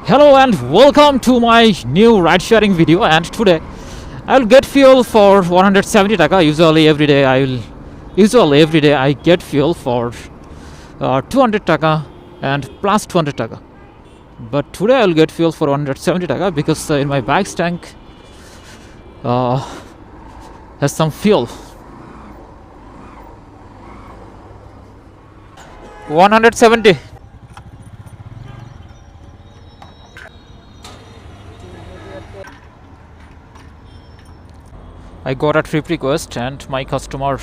Hello and welcome to my new ride sharing video, and today I will get fuel for 170 taka. Usually every day I get fuel for 200 taka and plus 200 taka. But today I will get fuel for 170 taka because in my bike's tank has some fuel. 170. I got a trip request and my customer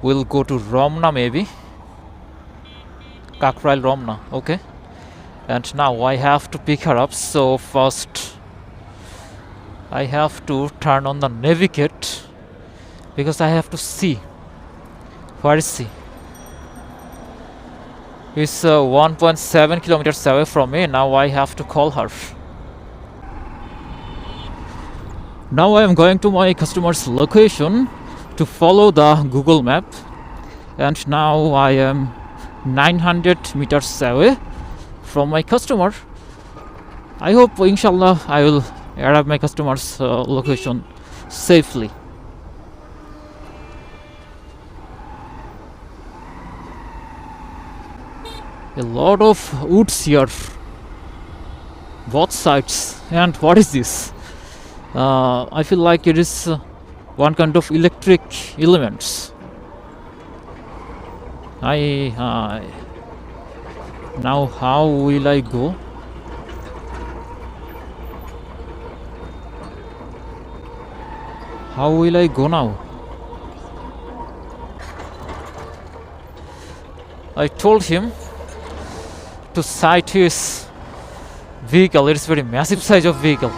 will go to Romna, maybe Kakrail Romna. Okay, and now I have to pick her up. So first I have to turn on the navigate because I have to see where is she. It's 1.7 kilometers away from me. Now I have to call her. Now I am going to my customer's location to follow the Google map, and now I am 900 meters away from my customer. I hope, inshallah, I will arrive my customer's location safely. A lot of woods here, both sides. And what is this? I feel like it is one kind of electric elements. Now how will I go? How will I go now? I told him to sight his vehicle. It is very massive size of vehicle.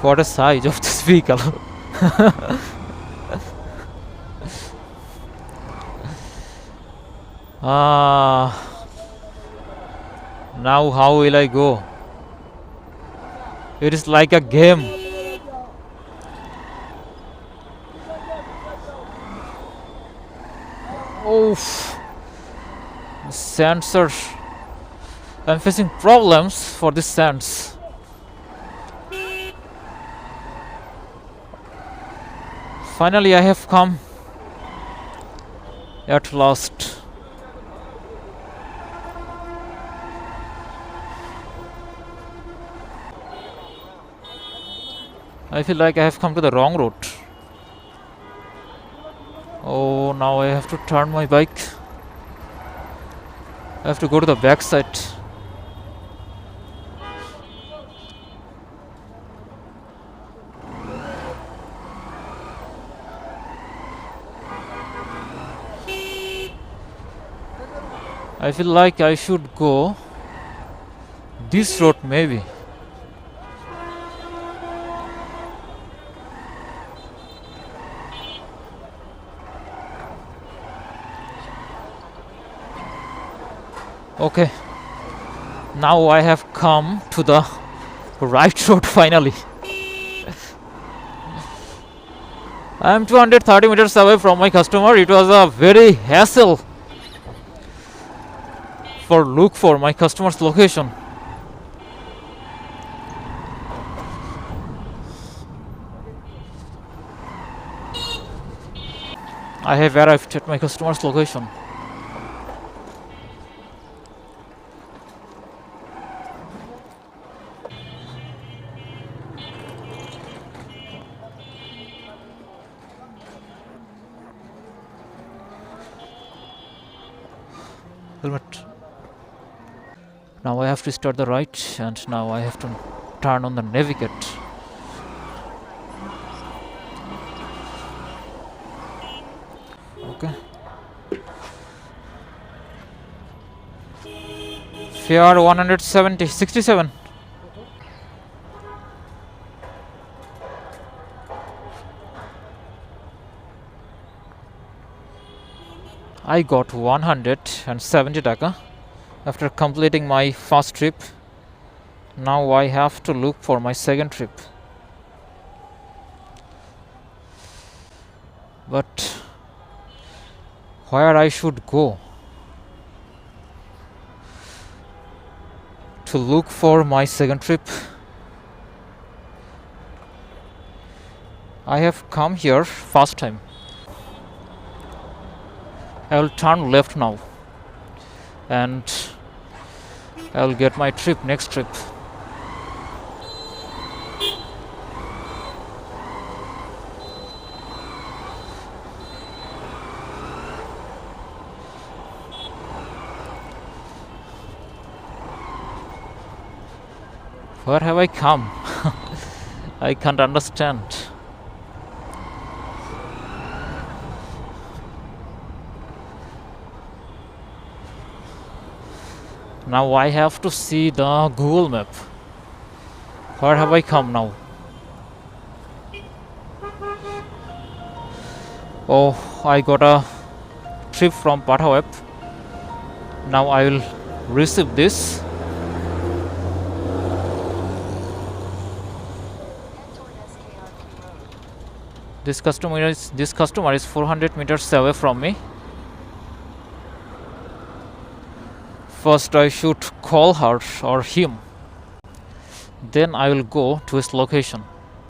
What a size of this vehicle. Now how will I go? It is like a game. Oh, sensor. I'm facing problems for this sands. Finally, I have come at last. I feel like I have come to the wrong route. Oh, now I have to turn my bike. I have to go to the back side. I feel like I should go this road, maybe. Okay, now I have come to the right road finally. I am 230 meters away from my customer. It was a very hassle for look for my customer's location. I have arrived at my customer's location. Helmet. Now I have to start the right, and now I have to turn on the navigate. Okay. Fare 170, 67. I got 170 taka after completing my first trip. Now I have to look for my second trip. But where I should go to look for my second trip? I have come here first time. I will turn left now and I will get my trip, next trip. Where have I come? I can't understand. Now I have to see the Google map. Where have I come now? Oh, I got a trip from Motovlog. Now I will receive this. This customer is 400 meters away from me. First I should call her or him. Then I will go to his location.